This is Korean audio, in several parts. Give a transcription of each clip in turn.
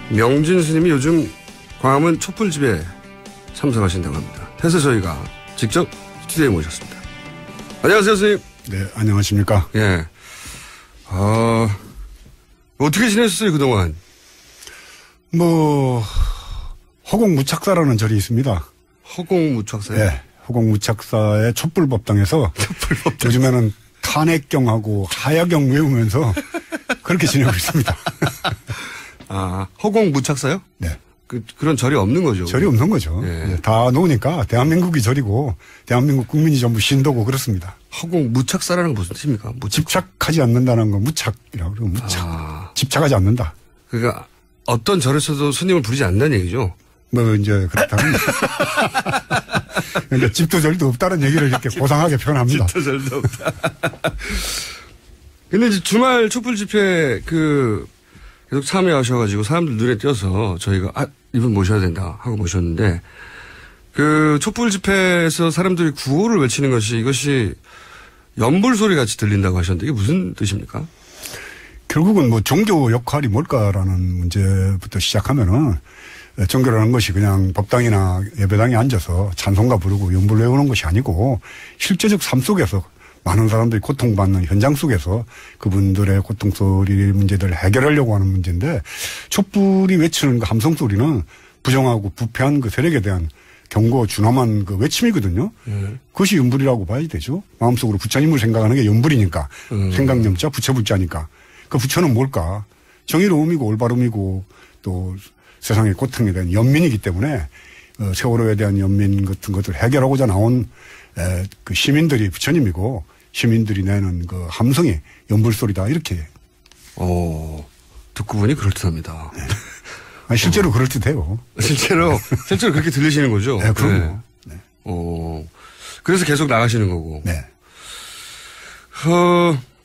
명진 스님이 요즘 광화문 촛불집에 참석하신다고 합니다. 그래서 저희가 직접 스튜디오에 모셨습니다. 안녕하세요, 스님. 네, 안녕하십니까. 예. 어떻게 지내셨어요, 그동안? 허공무착사라는 절이 있습니다. 허공무착사요? 네, 허공무착사의 촛불법당에서 요즘에는 탄핵경하고 하야경 외우면서 그렇게 지내고 있습니다. 아, 허공무착사요? 네. 그런 절이 없는 거죠? 절이 없는 거죠. 예. 네, 다 놓으니까 대한민국이 절이고 대한민국 국민이 전부 신도고 그렇습니다. 허공무착사라는 건 무슨 뜻입니까? 집착하지 않는다는 건 무착이라고 그러고 무착. 집착하지 않는다. 그러니까 어떤 절에서도 스님을 부르지 않는다는 얘기죠? 이제 그렇다면. 그러니까 집도 절도 없다는 얘기를 이렇게 고상하게 표현합니다. 집도 절도 없다. 근데 이제 주말 촛불 집회 계속 참여하셔가지고 사람들 눈에 띄어서 저희가 이분 모셔야 된다 하고 모셨는데 촛불 집회에서 사람들이 구호를 외치는 이것이 연불 소리 같이 들린다고 하셨는데 이게 무슨 뜻입니까? 결국은 종교 역할이 뭘까라는 문제부터 시작하면은 종교라는 것이 그냥 법당이나 예배당에 앉아서 찬송가 부르고 연불 외우는 것이 아니고 실제적 삶 속에서 많은 사람들이 고통받는 현장 속에서 그분들의 고통 소리 문제들을 해결하려고 하는 문제인데 촛불이 외치는 그 함성 소리는 부정하고 부패한 그 세력에 대한 경고 준엄한 그 외침이거든요. 그것이 연불이라고 봐야 되죠. 마음속으로 부처님을 생각하는 게 연불이니까 생각념자 부처불자니까 그 부처는 뭘까? 정의로움이고 올바름이고 또 세상의 고통에 대한 연민이기 때문에 세월호에 대한 연민 같은 것을 해결하고자 나온 그 시민들이 부처님이고 시민들이 내는 그 함성이 연불소리다 이렇게. 듣고 보니 그럴듯합니다. 네. 실제로 그럴듯해요. 실제로 그렇게 들리시는 거죠? 네, 그럼요. 네. 그래서 계속 나가시는 거고. 네.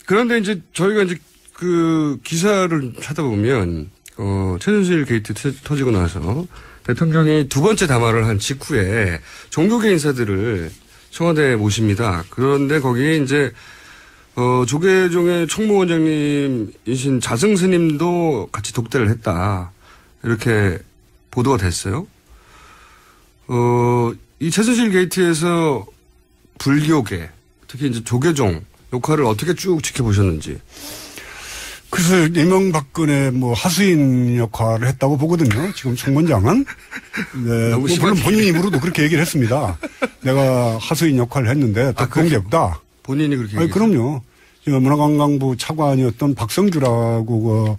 그런데 이제 저희가 이제 그 기사를 찾아보면 최순실 게이트 터지고 나서 대통령이 두 번째 담화를 한 직후에 종교계 인사들을 청와대에 모십니다. 그런데 거기에 이제 조계종의 총무원장님이신 자승 스님도 같이 독대를 했다. 이렇게 보도가 됐어요. 이 최순실 게이트에서 불교계, 특히 이제 조계종 역할을 어떻게 쭉 지켜보셨는지. 그래서 이명박근혜 하수인 역할을 했다고 보거든요. 지금 총무원장은. 네. 물론 본인 입으로도 그렇게 얘기를 했습니다. 내가 하수인 역할을 했는데 더 그런 게 없다. 본인이 그렇게 얘기했어요? 그럼요. 문화관광부 차관이었던 박성주라고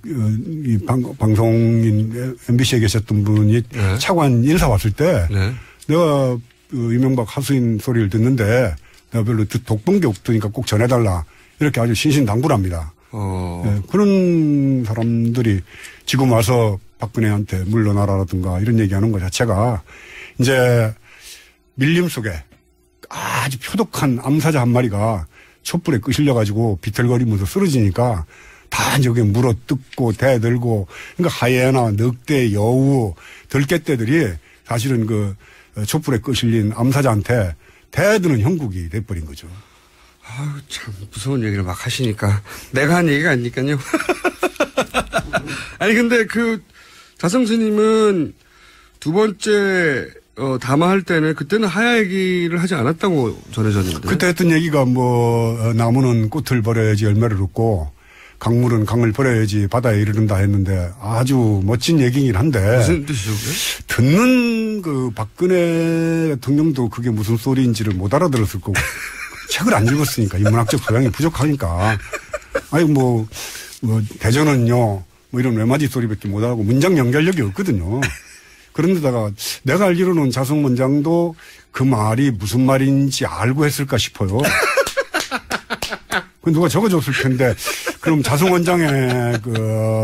이 방송인 MBC에 계셨던 분이 네. 차관 인사 왔을 때 네. 내가 이명박 하수인 소리를 듣는데 내가 별로 독본 게 없으니까 꼭 전해달라. 이렇게 아주 신신당부랍니다. 네, 그런 사람들이 지금 와서 박근혜한테 물러나라라든가 이런 얘기하는 것 자체가 이제 밀림 속에 아주 표독한 암사자 한 마리가 촛불에 끄실려가지고 비틀거리면서 쓰러지니까 다 저기 물어 뜯고 대들고 그러니까 하이에나, 늑대, 여우, 들깨떼들이 사실은 그 촛불에 끄실린 암사자한테 대드는 형국이 돼버린 거죠. 아유, 참, 무서운 얘기를 막 하시니까. 내가 한 얘기가 아니니까요. 아니, 근데 자성 스님은 두 번째, 담화할 때는 그때는 하야 얘기를 하지 않았다고 전해졌는데. 그때 했던 얘기가 나무는 꽃을 버려야지 열매를 얻고, 강물은 강을 버려야지 바다에 이르른다 했는데 아주 멋진 얘기긴 한데. 무슨 뜻이죠, 그게? 듣는 박근혜 대통령도 그게 무슨 소리인지를 못 알아들었을 거고. 책을 안 읽었으니까 인문학적 소양이 부족하니까 아니 대전은요 이런 외마디 소리밖에 못하고 문장 연결력이 없거든요. 그런데다가 내가 알기로는 자승 원장도 그 말이 무슨 말인지 알고 했을까 싶어요. 그 누가 적어줬을 텐데 그럼 자승 원장의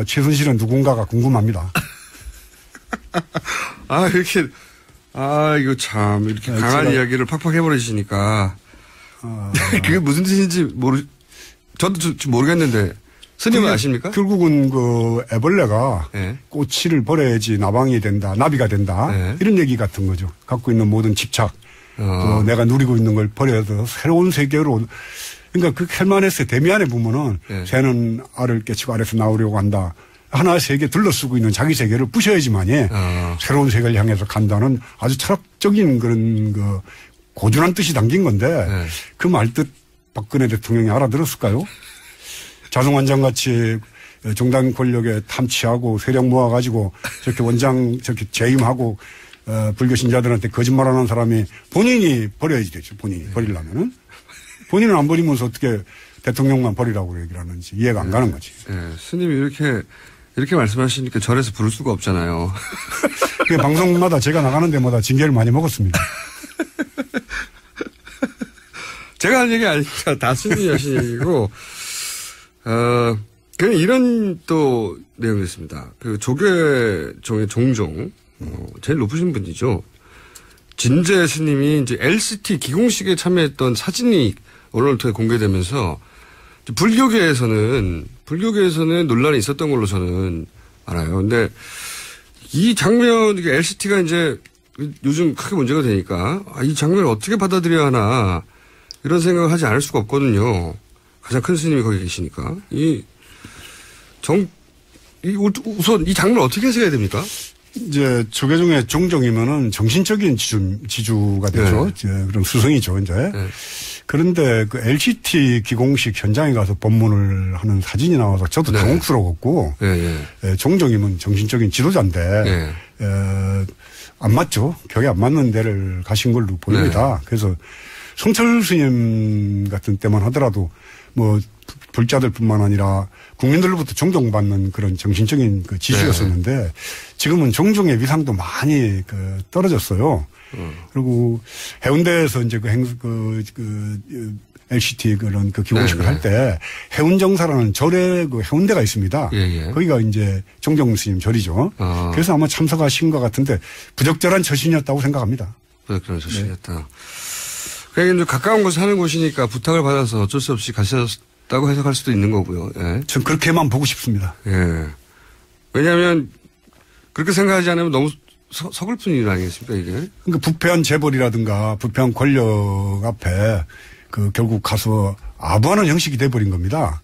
최순실은 누군가가 궁금합니다. 이거 참 이렇게 강한 이야기를 팍팍 해버리시니까. 그게 무슨 뜻인지 저도 모르겠는데 스님은 아십니까? 결국은 애벌레가 네. 꼬치를 버려야지 나방이 된다, 나비가 된다 네. 이런 얘기 같은 거죠. 갖고 있는 모든 집착, 또 내가 누리고 있는 걸 버려서 새로운 세계로 그러니까 그 켈만에스의 데미안에 보면은 네. 새는 알을 깨치고 아래서 나오려고 한다. 하나 세계 둘러쓰고 있는 자기 세계를 부셔야지만이 새로운 세계를 향해서 간다는 아주 철학적인 그런 그 고준한 뜻이 담긴 건데 그 말뜻 박근혜 대통령이 알아들었을까요? 자성원장 같이 정당 권력에 탐취하고 세력 모아가지고 저렇게 원장 저렇게 재임하고 불교 신자들한테 거짓말하는 사람이 본인이 버려야지 되죠. 본인이 버리려면은 본인은 안 버리면서 어떻게 대통령만 버리라고 얘기를 하는지 이해가 안 가는 거지. 스님이 이렇게 말씀하시니까 절에서 부를 수가 없잖아요. 방송마다 제가 나가는 데마다 징계를 많이 먹었습니다. 제가 한 얘기 아니니까 다 스님이 하신 얘기고, 그냥 이런 또 내용이 있습니다. 그 조계종의 종종, 제일 높으신 분이죠. 진재 스님이 이제 LCT 기공식에 참여했던 사진이 언론을 통해 공개되면서 불교계에서는 논란이 있었던 걸로 저는 알아요. 근데 이 장면, LCT가 이제 요즘 크게 문제가 되니까 이 장면을 어떻게 받아들여야 하나 이런 생각을 하지 않을 수가 없거든요. 가장 큰 스님이 거기 계시니까. 우선 이 장면을 어떻게 해석해야 됩니까? 이제 조계종의 종종이면은 정신적인 지주가 되죠. 네. 그럼 스승이죠, 이제. 네. 그런데 그 LCT 기공식 현장에 가서 법문을 하는 사진이 나와서 저도 당혹스러웠고, 종종이면 정신적인 지도자인데, 안 맞죠. 격에 안 맞는 데를 가신 걸로 보입니다. 그래서 성철 스님 같은 때만 하더라도 뭐 불자들뿐만 아니라 국민들로부터 존경받는 그런 정신적인 그 지주였었는데 지금은 종종의 위상도 많이 떨어졌어요. 그리고 해운대에서 이제 LCT 그런 기공식을 할 때 해운정사라는 절에 해운대가 있습니다. 거기가 이제 종종 스님 절이죠. 그래서 아마 참석하신 것 같은데 부적절한 처신이었다고 생각합니다. 부적절한 처신이었다. 그게 이제 가까운 곳에 사는 곳이니까 부탁을 받아서 어쩔 수 없이 가셨다고 해석할 수도 있는 거고요. 전 그렇게만 보고 싶습니다. 왜냐하면 그렇게 생각하지 않으면 너무 서글픈 일 아니겠습니까, 이게? 그러니까 부패한 재벌이라든가 부패한 권력 앞에 결국 가서 아부하는 형식이 돼버린 겁니다.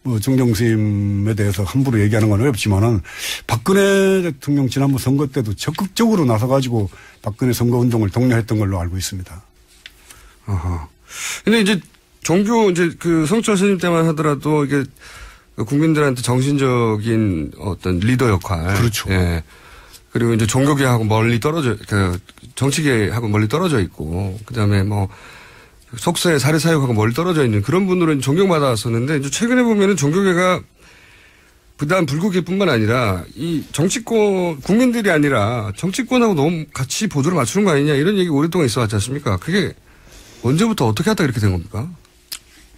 뭐 종종 스님에 대해서 함부로 얘기하는 건 어렵지만은 박근혜 대통령 지난번 선거 때도 적극적으로 나서가지고 박근혜 선거 운동을 독려했던 걸로 알고 있습니다. 근데 이제 성철 스님 때만 하더라도 이게 국민들한테 정신적인 어떤 리더 역할. 그렇죠. 그리고 이제 종교계하고 멀리 정치계하고 멀리 떨어져 있고, 그 다음에 뭐, 속세 사례사육하고 멀리 떨어져 있는 그런 분들은 존경받았었는데, 이제 최근에 보면은 종교계가 부단 불교계뿐만 아니라 이 정치권, 국민들이 아니라 정치권하고 너무 같이 보조를 맞추는 거 아니냐 이런 얘기 오랫동안 있어 왔지 않습니까? 그게 언제부터 어떻게 하다 이렇게 된 겁니까?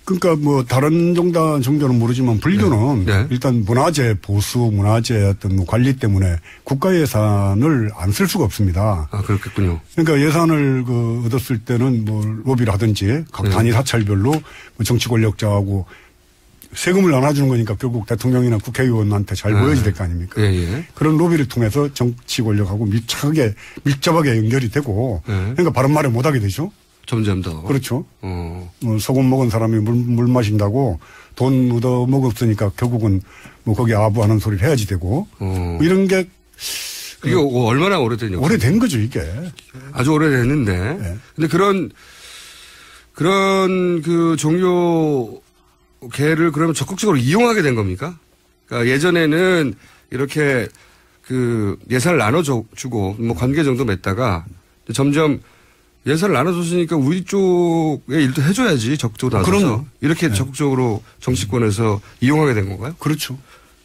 그러니까 뭐 다른 종교는 모르지만 불교는 일단 문화재 보수, 문화재 어떤 뭐 관리 때문에 국가 예산을 안 쓸 수가 없습니다. 그렇겠군요. 그러니까 예산을 얻었을 때는 뭐 로비를 하든지 각 단위 사찰별로 뭐 정치 권력자하고 세금을 나눠주는 거니까 결국 대통령이나 국회의원한테 잘 보여야 될 거 아닙니까? 그런 로비를 통해서 정치 권력하고 밀접하게 연결이 되고 그러니까 바른 말을 못하게 되죠. 점점 더. 그렇죠. 소금 먹은 사람이 물 마신다고 돈 얻어 먹었으니까 결국은 뭐 거기 아부하는 소리를 해야지 되고 뭐 이런 게. 이게 얼마나 오래된 오래된 거죠, 이게. 아주 오래됐는데. 근데 그런 종교계를 그러면 적극적으로 이용하게 된 겁니까? 그러니까 예전에는 이렇게 예산을 나눠주고 뭐 관계 정도 맺다가 점점 예산을 나눠줬으니까 우리 쪽의 일도 해줘야지 적극적으로 나서서 이렇게 적극적으로 정치권에서 이용하게 된 건가요? 그렇죠.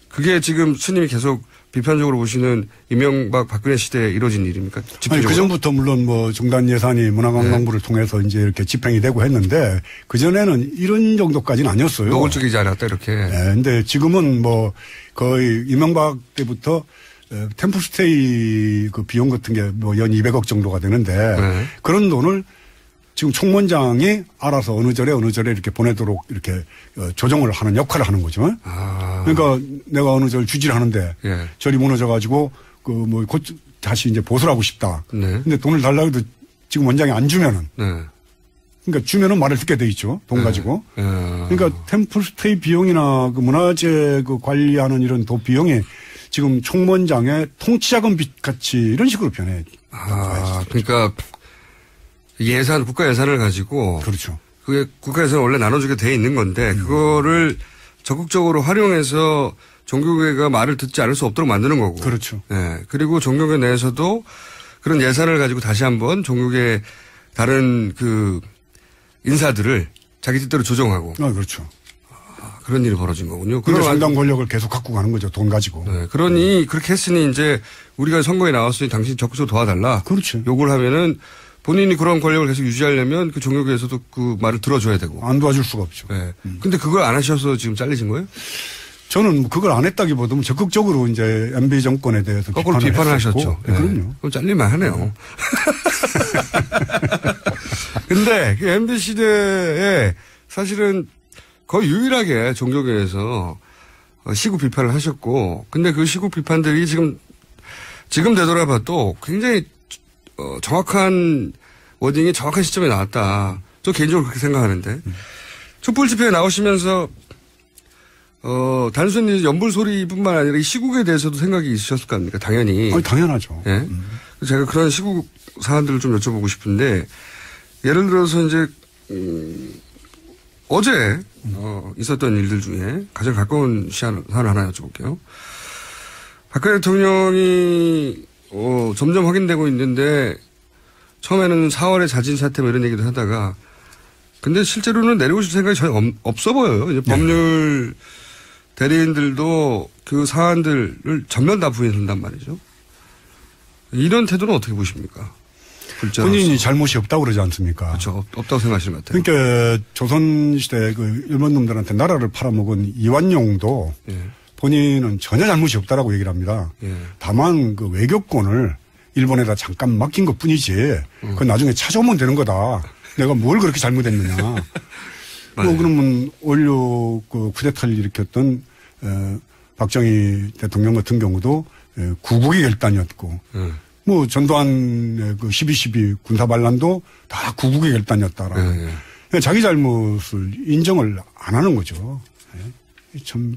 그게 지금 스님이 계속 비판적으로 보시는 이명박 박근혜 시대에 이루어진 일입니까? 아니, 그 전부터 물론 뭐 종단 예산이 문화관광부를 통해서 이제 이렇게 집행이 되고 했는데 그 전에는 이런 정도까지는 아니었어요. 노골적이지 않았다 이렇게. 근데 지금은 뭐 거의 이명박 때부터 템플스테이 비용 같은 게 뭐 연 200억 정도가 되는데 그런 돈을 지금 총무원장이 알아서 어느 절에 이렇게 보내도록 이렇게 조정을 하는 역할을 하는 거죠. 그러니까 내가 어느 절 주지를 하는데 절이 무너져가지고 곧 다시 이제 보수를 하고 싶다. 근데 돈을 달라고 해도 지금 원장이 안 주면은 그러니까 주면은 말을 듣게 돼 있죠. 돈 가지고. 그러니까 템플스테이 비용이나 그 문화재 그 관리하는 이런 도 비용이 지금 총무원장의 통치자금 빚 같이 이런 식으로 변해. 그러니까 예산, 국가 예산을 가지고. 그렇죠. 그게 국가 예산을 원래 나눠주게 돼 있는 건데 그거를 적극적으로 활용해서 종교계가 말을 듣지 않을 수 없도록 만드는 거고. 그렇죠. 네. 그리고 종교계 내에서도 그런 예산을 가지고 다시 한번 종교계 다른 그 인사들을 자기 뜻대로 조정하고. 그렇죠. 그런 일이 벌어진 거군요. 그런 상당 권력을 계속 갖고 가는 거죠. 돈 가지고. 네. 그러니 그렇게 했으니 이제 우리가 선거에 나왔으니 당신 적극적으로 도와달라. 그렇죠. 요구를 하면은 본인이 그런 권력을 계속 유지하려면 그 종교계에서도 그 말을 들어줘야 되고. 안 도와줄 수가 없죠. 네. 근데 그걸 안 하셔서 지금 잘리신 거예요? 저는 그걸 안 했다기보다는 적극적으로 이제 MB 정권에 대해서 거꾸로 비판을 하셨죠. 네. 그럼요. 그럼 잘릴만 하네요. 근데 그 MB 시대에 사실은 거의 유일하게 종교계에서 시국 비판을 하셨고, 근데 그 시국 비판들이 지금 되돌아봐도 굉장히 정확한 워딩이 정확한 시점에 나왔다. 저 개인적으로 그렇게 생각하는데. 촛불 집회에 나오시면서 단순히 연불 소리뿐만 아니라 이 시국에 대해서도 생각이 있으셨을 거 아닙니까? 당연히. 당연하죠. 예. 제가 그런 시국 사안들을 좀 여쭤보고 싶은데, 예를 들어서 이제 어제 있었던 일들 중에 가장 가까운 사안 하나 여쭤볼게요. 박근혜 대통령이 점점 확인되고 있는데 처음에는 4월에 자진 사퇴 뭐 이런 얘기도 하다가 근데 실제로는 내려오실 생각이 전혀 없어 보여요. 이제 법률 대리인들도 그 사안들을 전면 다 부인한단 말이죠. 이런 태도는 어떻게 보십니까? 본인이 잘못이 없다고 그러지 않습니까? 그렇죠. 없다고 생각하시는 것 같아요. 그러니까 조선시대 그 일본 놈들한테 나라를 팔아먹은 이완용도 본인은 전혀 잘못이 없다라고 얘기를 합니다. 다만 그 외교권을 일본에다 잠깐 맡긴 것 뿐이지 그건 나중에 찾아오면 되는 거다. 내가 뭘 그렇게 잘못했느냐. 그러면 원료 그 쿠데타를 일으켰던 박정희 대통령 같은 경우도 구국의 결단이었고 뭐 전두환의 그 12.12 군사반란도 다 구국의 결단이었다라. 자기 잘못을 인정을 안 하는 거죠. 참,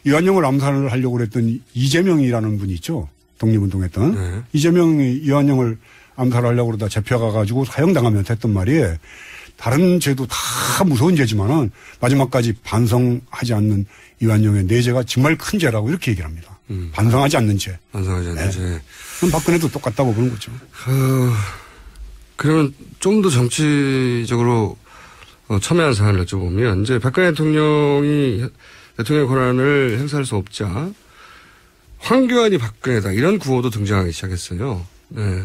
이완용을 암살을 하려고 그랬던 이재명이라는 분이 있죠. 독립운동했던. 이재명이 이완용을 암살하려고 그러다 잡혀가가지고 사형당하면서 했던 말이 다른 죄도 다 무서운 죄지만은 마지막까지 반성하지 않는 이완용의 내 죄가 정말 큰 죄라고 이렇게 얘기를 합니다. 반성하지 않는 죄. 반성하지 않는 죄. 그럼 박근혜도 똑같다고 보는 거죠. 그러면 좀 더 정치적으로 첨예한 사안을 여쭤보면 이제 박근혜 대통령이 대통령의 권한을 행사할 수 없자 황교안이 박근혜다 이런 구호도 등장하기 시작했어요. 네.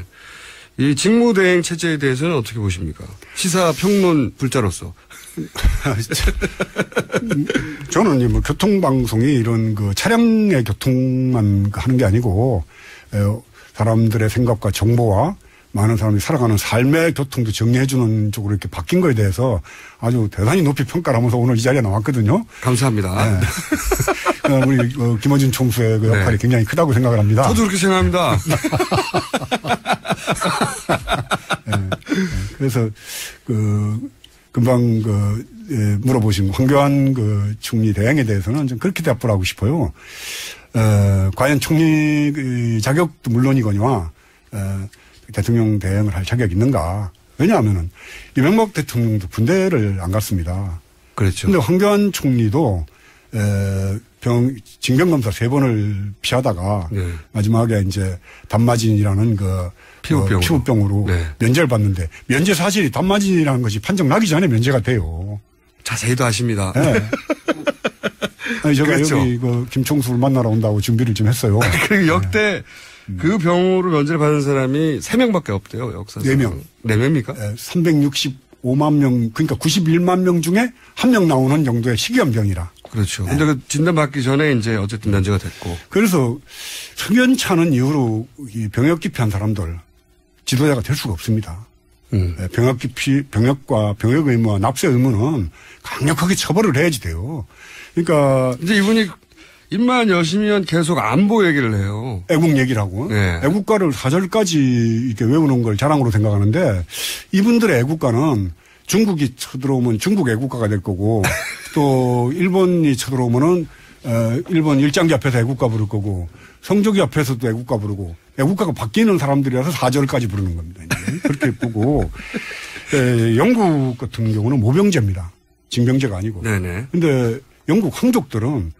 이 직무대행 체제에 대해서는 어떻게 보십니까? 시사평론 불자로서. 저는 뭐 교통방송이 이런 그 차량의 교통만 하는 게 아니고 사람들의 생각과 정보와 많은 사람이 살아가는 삶의 교통도 정리해주는 쪽으로 이렇게 바뀐 거에 대해서 아주 대단히 높이 평가를 하면서 오늘 이 자리에 나왔거든요. 감사합니다. 네. 우리 김어준 총수의 그 역할이 굉장히 크다고 생각을 합니다. 저도 그렇게 생각합니다. 네. 그래서 금방 물어보신 황교안 총리 대행에 대해서는 좀 그렇게 답변하고 싶어요. 과연 총리 자격도 물론이거니와 대통령 대행을 할 자격이 있는가? 왜냐하면은 이명박 대통령도 군대를 안 갔습니다. 그렇죠. 근데 황교안 총리도 징병검사 3번을 피하다가 마지막에 이제 단마진이라는 피부병으로 면제를 받는데 면제 사실이 단마진이라는 것이 판정 나기 전에 면제가 돼요. 자세히도 아십니다. 네. 아니, 제가 그렇죠. 여기 김총수를 만나러 온다고 준비를 좀 했어요. 그리고 역대 그 병으로 면제를 받은 사람이 3명밖에 없대요, 역사상. 4명. 4명입니까? 365만 명, 그러니까 91만 명 중에 1명 나오는 정도의 희귀한병이라. 그렇죠. 근데 그 진단받기 전에 이제 어쨌든 면제가 됐고. 그래서 석연찮은 이유로 이 병역 기피한 사람들 지도자가 될 수가 없습니다. 병역 기피, 병역과 병역 의무와 납세 의무는 강력하게 처벌을 해야지 돼요. 그러니까. 이제 이분이 입만 여시면 계속 안보 얘기를 해요. 애국 얘기를 하고. 네. 애국가를 4절까지 이렇게 외우는 걸 자랑으로 생각하는데 이분들의 애국가는 중국이 쳐들어오면 중국 애국가가 될 거고 또 일본이 쳐들어오면은 일본 일장기 앞에서 애국가 부를 거고 성조기 앞에서도 애국가 부르고 애국가가 바뀌는 사람들이라서 4절까지 부르는 겁니다. 이제. 그렇게 부르고 영국 같은 경우는 모병제입니다. 징병제가 아니고. 네네. 근데 영국 황족들은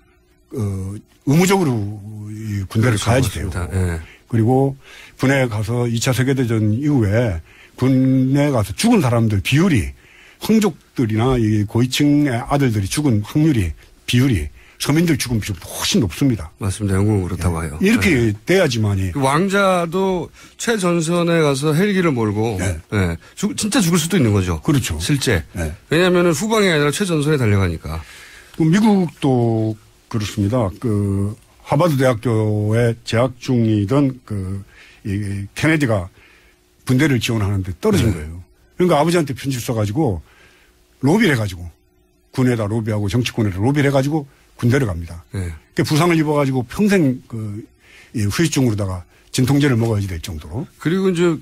의무적으로 이 군대를 그렇죠. 가야지 돼요. 네. 그리고 군에 가서 2차 세계대전 이후에 군에 가서 죽은 사람들 비율이 황족들이나 이 고위층의 아들들이 죽은 비율이 서민들 죽은 비율보다 훨씬 높습니다. 맞습니다. 영국은 그렇다고 해요. 이렇게 네. 돼야지만이. 왕자도 최전선에 가서 헬기를 몰고 네. 네. 진짜 죽을 수도 있는 거죠. 그렇죠. 실제. 네. 왜냐하면 후방이 아니라 최전선에 달려가니까. 미국도 그렇습니다. 하버드 대학교에 재학 중이던 이 케네디가 군대를 지원하는데 떨어진 네. 거예요. 그러니까 아버지한테 편지 써가지고 로비를 해가지고 군에다 로비하고 정치권에다 로비를 해가지고 군대를 갑니다. 네. 그러니까 부상을 입어가지고 평생 이 후유증으로다가 진통제를 먹어야지 될 정도로. 그리고 이제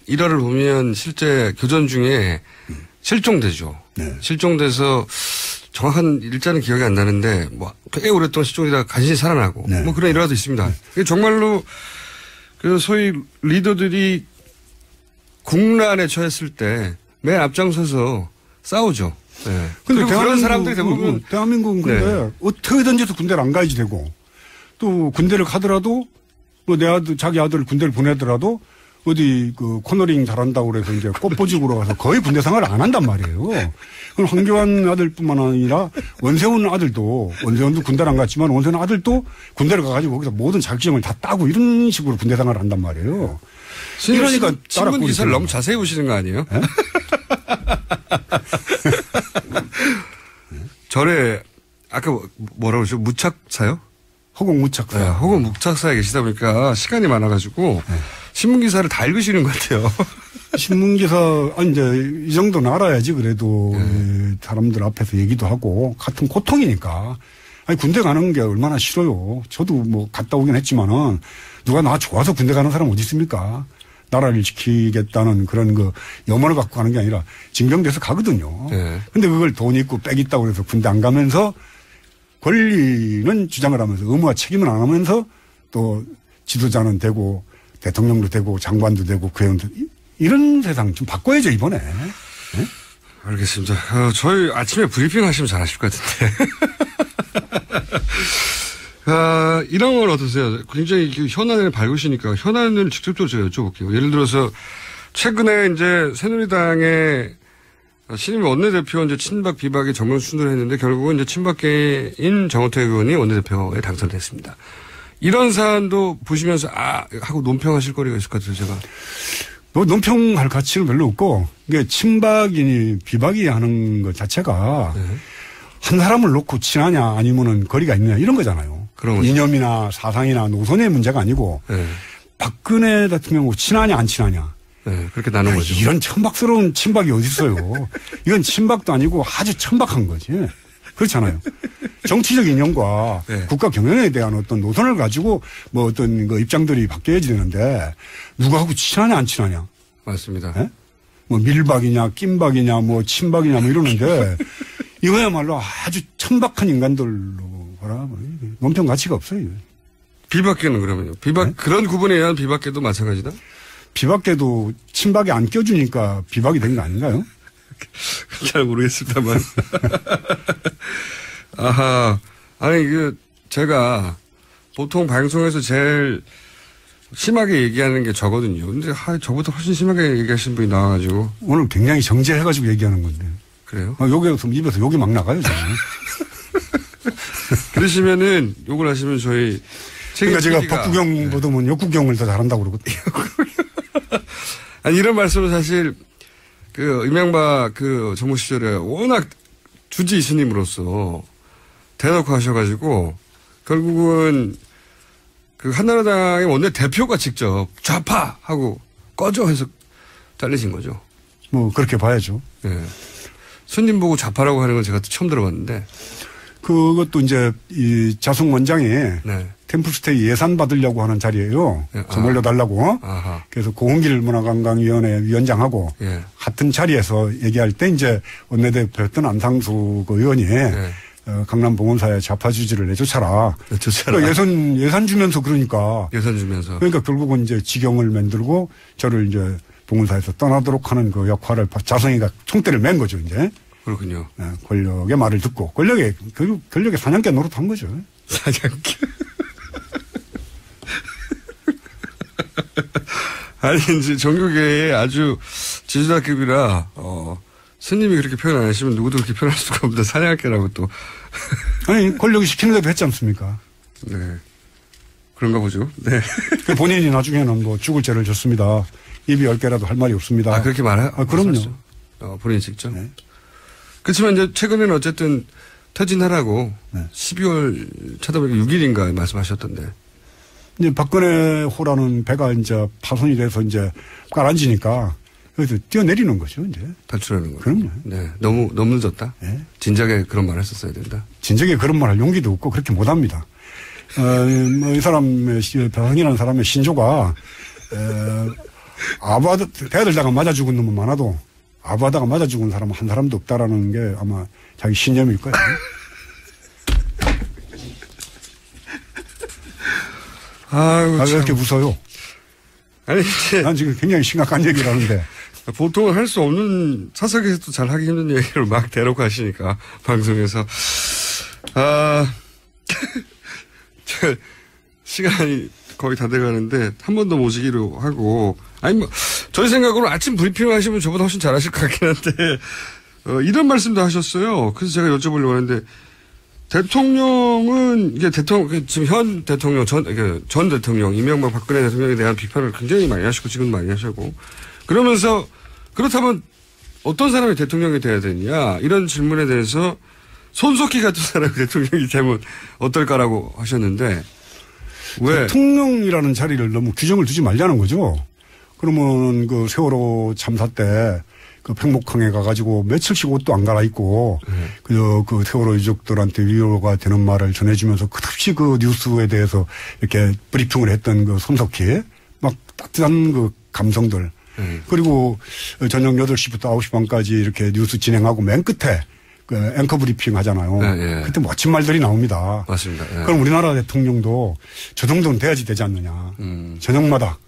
일화를 보면 실제 교전 중에 실종되죠. 네. 실종돼서 정확한 일자는 기억이 안 나는데 꽤 오랫동안 실종되다가 간신히 살아나고 네. 그런 일화도 있습니다. 정말로 소위 리더들이 국난에 처했을 때 맨 앞장서서 싸우죠. 네. 근데 그런 사람들이 대부분 대한민국은 근데 네. 어떻게든지 해서 군대를 안 가야지 되고 또 군대를 가더라도 내 아들 자기 아들을 군대를 보내더라도 어디 코너링 잘한다고 그래서 이제 꽃보직으로 가서 거의 군대 생활을 안 한단 말이에요. 그럼 황교안 아들뿐만 아니라 원세훈 아들도 원세훈도 군대를 안 갔지만 원세훈 아들도 군대를 가가지고 거기서 모든 자격증을 다 따고 이런 식으로 군대 생활을 한단 말이에요. 그러니까 신문 기사를 너무 자세히 보시는 거 아니에요? 네? 절에 아까 뭐라고 그러죠? 무착사요? 허공무착사. 네, 혹은 묵착사에 계시다 보니까 시간이 많아가지고 네. 신문 기사를 다 읽으시는 것 같아요. 신문기사, 이제 이 정도는 알아야지 그래도 사람들 앞에서 얘기도 하고 같은 고통이니까. 군대 가는 게 얼마나 싫어요. 저도 갔다 오긴 했지만은 누가 나 좋아서 군대 가는 사람 어디 있습니까? 나라를 지키겠다는 그런 염원을 갖고 가는 게 아니라 징병돼서 가거든요. 네. 근데 그걸 돈 있고 빽 있다고 해서 군대 안 가면서 권리는 주장을 하면서 의무와 책임을 안 하면서 또 지도자는 되고 대통령도 되고 장관도 되고 국회의원도 이런 세상 좀 바꿔야죠 이번에. 네? 알겠습니다. 저희 아침에 브리핑 하시면 잘하실 것 같은데. 이런 건 어떠세요? 굉장히 현안을 밝으시니까 현안을 직접적으로 제가 여쭤볼게요. 예를 들어서 최근에 이제 새누리당의 신임 원내대표 이제 친박 비박이 정면 순으로 했는데 결국은 이제 친박계인 정호택 의원이 원내대표에 당선됐습니다. 이런 사안도 보시면서 하고 논평하실 거리가 있을 것 같아요, 제가. 논평할 가치는 별로 없고 이게 친박이니 비박이 하는 것 자체가 네. 한 사람을 놓고 친하냐 아니면은 거리가 있느냐 이런 거잖아요. 이념이나 사상이나 노선의 문제가 아니고 네. 박근혜 같은 경우 친하냐 안 친하냐. 네, 그렇게 나눈 거죠. 이런 천박스러운 친박이 어디 있어요. 이건 친박도 아니고 아주 천박한 거지. 그렇잖아요. 정치적 이념과 네. 국가 경영에 대한 어떤 노선을 가지고 어떤 입장들이 바뀌어야지 되는데 누구하고 친하냐 안 친하냐. 맞습니다. 네? 밀박이냐 낀박이냐 친박이냐 이러는데 이거야말로 아주 천박한 인간들로 논평 가치가 없어요. 비박계는 그러면요? 네? 그런 구분에 의한 비박계도 마찬가지다? 비박계도 친박이 안 껴주니까 비박이 된 거 아닌가요? 잘 모르겠습니다만. 아하. 아니, 제가 보통 방송에서 제일 심하게 얘기하는 게 저거든요. 근데 저보다 훨씬 심하게 얘기하시는 분이 나와가지고. 오늘 굉장히 정제해가지고 얘기하는 건데. 그래요? 욕에서 입에서 욕이 막 나가요, 저는. 그러시면은 욕을 하시면 저희 그러니까 제가 법구경보다는 역구경을 더 잘한다고 그러거든요. 아니, 이런 말씀은 사실 이명박 정부 시절에 워낙 주지 이스님으로서 대놓고 하셔가지고 결국은 한나라당의 원내대표가 직접 좌파! 하고 꺼져 해서 잘리신 거죠. 그렇게 봐야죠. 네. 손님 보고 좌파라고 하는 건 제가 또 처음 들어봤는데. 그것도 이제 이 자승 원장이 네. 템플스테이 예산 받으려고 하는 자리예요. 좀 올려달라고. 아하. 그래서 고흥길 문화관광위원회 위원장하고 예. 같은 자리에서 얘기할 때 이제 원내대표였던 안상수 그 의원이 예. 강남 봉원사에 좌파 지지를 내쫓아라. 내쫓아라. 예산 주면서 그러니까. 예산 주면서. 그러니까 결국은 이제 지경을 만들고 저를 이제 봉원사에서 떠나도록 하는 그 역할을 자성이가 총대를 맨 거죠, 이제. 그렇군요. 권력의 말을 듣고 권력의 사냥개 노릇한 거죠. 사냥개. 아니 이제 종교계의 아주 지주다급이라 스님이 그렇게 표현 안 하시면 누구도 그렇게 표현할 수가 없는데 사냥개라고 또. 아니 권력이 시키는 대로 했지 않습니까? 네. 그런가 보죠. 네. 본인이 나중에는 뭐 죽을 죄를 졌습니다. 입이 10개라도 할 말이 없습니다. 아 그렇게 말해요? 그럼요. 본인이 직접. 네. 그렇지만 이제 최근에는 어쨌든 퇴진하라고 네. 12월 차도배가 6일인가 말씀하셨던데. 이제 박근혜 호라는 배가 이제 파손이 돼서 이제 깔아앉으니까 여기서 뛰어내리는 거죠, 이제. 탈출하는 거죠. 그럼요. 네. 너무 늦었다. 네. 진작에 그런 말 했었어야 된다. 진작에 그런 말 할 용기도 없고 그렇게 못 합니다. 뭐 이 사람의, 배상이라는 사람의 신조가, 대들다가 맞아 죽은 놈은 많아도 아부하다가 맞아 죽은 사람은 한 사람도 없다라는 게 아마 자기 신념일 거예요. 아이고, 왜 이렇게 웃어요? 아니, 이제. 난 지금 굉장히 심각한 얘기를 하는데. 보통은 할 수 없는, 사석에서도 잘 하기 힘든 얘기를 막 대놓고 하시니까, 방송에서. 시간이 거의 다 돼가는데, 한 번 더 모시기로 하고, 아니, 뭐, 저희 생각으로 아침 브리핑을 하시면 저보다 훨씬 잘하실 것 같긴 한데, 이런 말씀도 하셨어요. 그래서 제가 여쭤보려고 하는데, 대통령은, 이게 지금 현 대통령, 전 대통령, 이명박 박근혜 대통령에 대한 비판을 굉장히 많이 하시고, 지금 많이 하시고, 그러면서, 그렇다면 어떤 사람이 대통령이 돼야 되느냐, 이런 질문에 대해서 손석희 같은 사람이 대통령이 되면 어떨까라고 하셨는데, 왜? 대통령이라는 자리를 너무 규정을 두지 말자는 거죠. 그러면 그 세월호 참사 때 그 팽목항에 가가지고 며칠씩 옷도 안 갈아입고 그저 그 세월호 유족들한테 위로가 되는 말을 전해주면서 끝없이 그 뉴스에 대해서 이렇게 브리핑을 했던 그 손석희 막 따뜻한 그 감성들 그리고 저녁 8시부터 9시 반까지 이렇게 뉴스 진행하고 맨 끝에 그 앵커 브리핑 하잖아요. 네. 그때 멋진 말들이 나옵니다. 맞습니다. 네. 그럼 우리나라 대통령도 저 정도는 돼야지 되지 않느냐. 저녁마다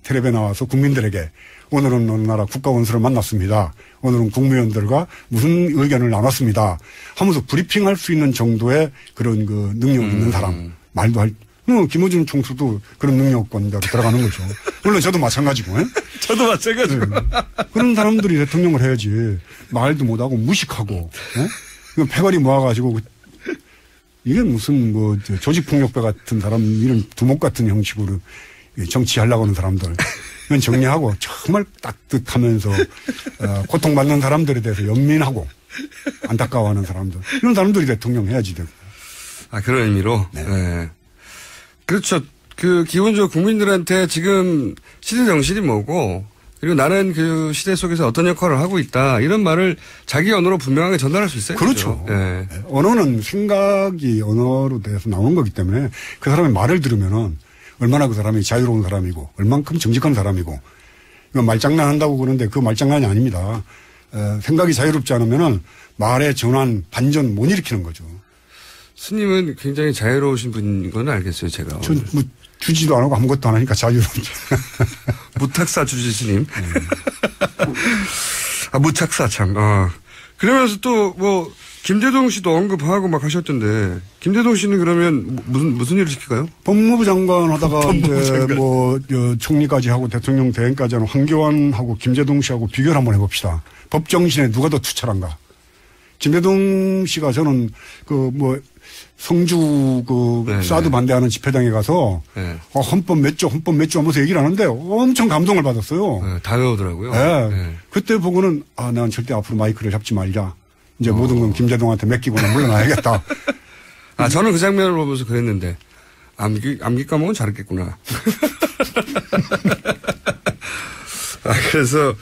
텔레비에 나와서 국민들에게 오늘은 어느 나라 국가원수를 만났습니다. 오늘은 국무위원들과 무슨 의견을 나눴습니다. 하면서 브리핑할 수 있는 정도의 그런 그 능력 있는 사람 말도 할. 김어준 총수도 그런 능력권자로 들어가는 거죠. 물론 저도 마찬가지고. 저도 마찬가지고. 그런 사람들이 대통령을 해야지. 말도 못하고 무식하고. 패거리 모아가지고 이게 무슨 뭐 조직폭력배 같은 사람 이런 두목 같은 형식으로 정치하려고 하는 사람들. 이건 정리하고 정말 따뜻하면서 고통받는 사람들에 대해서 연민하고 안타까워하는 사람들. 이런 사람들이 대통령 해야지 되고. 그런 의미로? 네. 네. 그렇죠. 기본적으로 국민들한테 지금 시대 정신이 뭐고, 그리고 나는 그 시대 속에서 어떤 역할을 하고 있다. 이런 말을 자기 언어로 분명하게 전달할 수 있어요. 그렇죠. 네. 언어는 생각이 언어로 돼서 나오는 거기 때문에 그 사람의 말을 들으면은 얼마나 그 사람이 자유로운 사람이고 얼만큼 정직한 사람이고 이거 말장난한다고 그러는데 그 말장난이 아닙니다. 생각이 자유롭지 않으면은 말의 전환, 반전 못 일으키는 거죠. 스님은 굉장히 자유로우신 분인 건 알겠어요, 제가. 전 뭐 주지도 안 하고 아무것도 안 하니까 자유롭죠. 무탁사 주지 스님. 무탁사 참. 그러면서 또 뭐 김대동 씨도 언급하고 막 하셨던데 김대동 씨는 그러면 무슨 일을 시킬까요? 법무부 장관 하다가 이제 뭐 총리까지 하고 대통령 대행까지 하는 황교안하고 김대동 씨하고 비교를 한번 해봅시다. 법 정신에 누가 더 투철한가? 김대동 씨가 저는 그 뭐 성주 사드 반대하는 집회당에 가서 네. 헌법 몇 조 하면서 얘기를 하는데 엄청 감동을 받았어요. 네, 다 외우더라고요. 네. 네. 그때 보고는 난 절대 앞으로 마이크를 잡지 말자. 이제 모든 건 김대동한테 맡기고는 물러나야겠다. 저는 그 장면을 보면서 그랬는데 암기 과목은 잘했겠구나. 그래서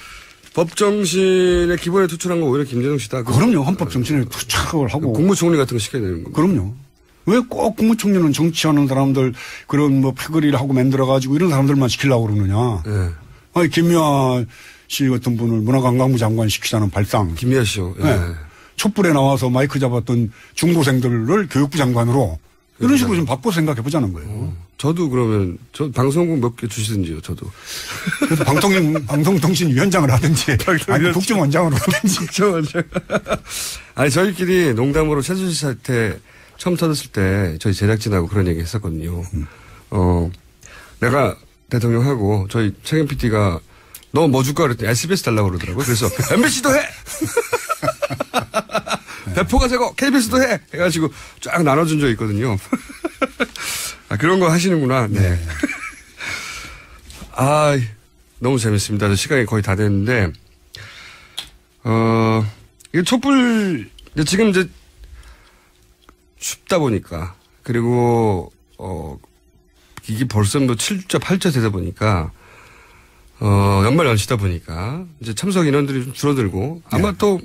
법정신의 기본에 투철한 건 오히려 김대중 씨다. 그럼요. 헌법 정신에 투착을 하고. 국무총리 같은 거 시켜야 되는 겁니다. 그럼요. 왜 꼭 국무총리는 정치하는 사람들 그런 뭐 패거리를 하고 만들어가지고 이런 사람들만 시키려고 그러느냐. 네. 아니, 김미아 씨 같은 분을 문화관광부 장관 시키자는 발상. 김미아 씨요. 네. 촛불에 나와서 마이크 잡았던 중고생들을 교육부 장관으로 이런 식으로 좀 바꿔 생각해 보자는 거예요. 저도 그러면 저 방송국 몇 개 주시든지요. 저도. 그래서 방송통신위원장을 하든지 아니 국정원장으로 하든지. 국정원장. 아니 저희끼리 농담으로 최순실 사태 처음 터졌을 때 저희 제작진하고 그런 얘기 했었거든요. 내가 대통령하고 저희 책임 PD가 너 뭐 줄까 그랬더니 SBS 달라고 그러더라고요. 그래서 MBC도 해! 배포가 되고 KBS도 해! 해가지고 쫙 나눠준 적이 있거든요. 아, 그런 거 하시는구나. 네. 아, 너무 재밌습니다. 시간이 거의 다 됐는데, 이게 촛불, 지금 이제 춥다 보니까, 그리고, 이게 벌써 뭐 7자, 8자 되다 보니까, 연말 연시다 보니까, 이제 참석 인원들이 좀 줄어들고, 아마 네. 또,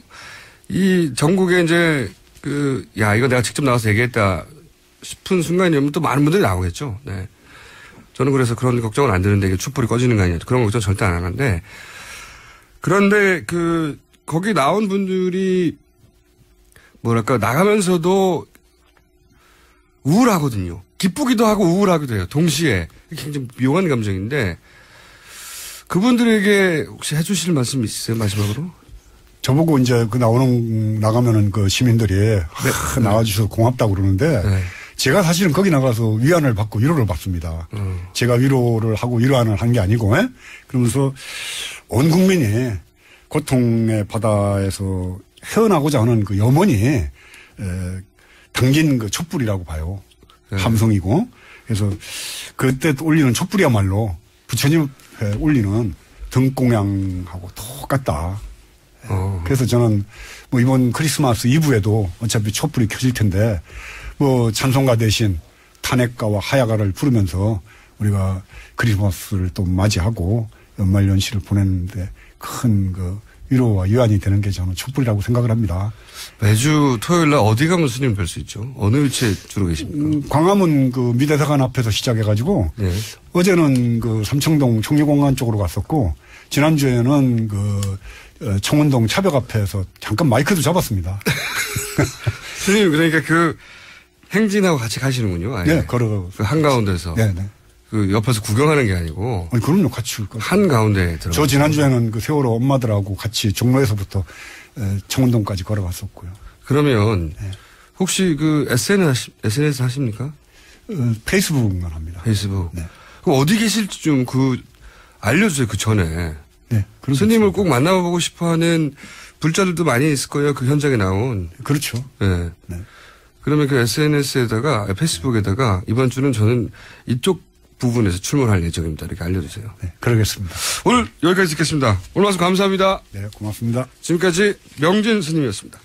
이 전국에 이제, 이거 내가 직접 나와서 얘기했다 싶은 순간이면 또 많은 분들이 나오겠죠. 네. 저는 그래서 그런 걱정은 안 드는데, 이게 촛불이 꺼지는 거 아니냐. 그런 걱정 절대 안 하는데, 그런데 거기 나온 분들이, 뭐랄까, 나가면서도 우울하거든요. 기쁘기도 하고 우울하기도 해요. 동시에. 굉장히 묘한 감정인데, 그분들에게 혹시 해주실 말씀 있으세요? 마지막으로? 저보고 이제 나가면은 그 시민들이 나와주셔서 고맙다고 그러는데 네. 제가 사실은 거기 나가서 위안을 받고 위로를 받습니다. 제가 위로를 하고 위로안을 한 게 아니고, 그러면서 온 국민이 고통의 바다에서 헤어나고자 하는 그 염원이 당긴 그 촛불이라고 봐요. 함성이고. 그래서 그때 올리는 촛불이야말로 부처님 올리는 등공양하고 똑같다. 그래서 저는 뭐 이번 크리스마스 이브에도 어차피 촛불이 켜질 텐데 뭐 찬송가 대신 탄핵가와 하야가를 부르면서 우리가 크리스마스를 또 맞이하고 연말 연시를 보내는데 큰 그 위로와 위안이 되는 게 저는 촛불이라고 생각을 합니다. 매주 토요일 날 어디 가면 스님 뵐 수 있죠? 어느 위치에 주로 계십니까? 광화문 그 미대사관 앞에서 시작해가지고 네. 어제는 그 삼청동 총리공원 쪽으로 갔었고 지난주에는 그 청운동 차벽 앞에서 잠깐 마이크도 잡았습니다. 스님 그러니까 행진하고 같이 가시는군요. 아예. 네, 걸어. 그 한가운데서. 네, 네. 그 옆에서 구경하는 게 아니고. 아니, 그럼요, 같이. 한가운데 들어. 저 지난주에는 그 세월호 엄마들하고 같이 종로에서부터 청운동까지 걸어갔었고요. 그러면 혹시 그 SNS 하십니까? 페이스북만 합니다. 페이스북. 네. 그럼 어디 계실지 좀 알려주세요. 그 전에. 네. 스님을 꼭 만나보고 싶어 하는 불자들도 많이 있을 거예요. 그 현장에 나온. 그렇죠. 네. 네. 그러면 그 SNS에다가, 페이스북에다가 이번 주는 저는 이쪽 부분에서 출몰할 예정입니다. 이렇게 알려주세요. 네. 그러겠습니다. 오늘 여기까지 듣겠습니다. 오늘 말씀 감사합니다. 네. 고맙습니다. 지금까지 명진 스님이었습니다.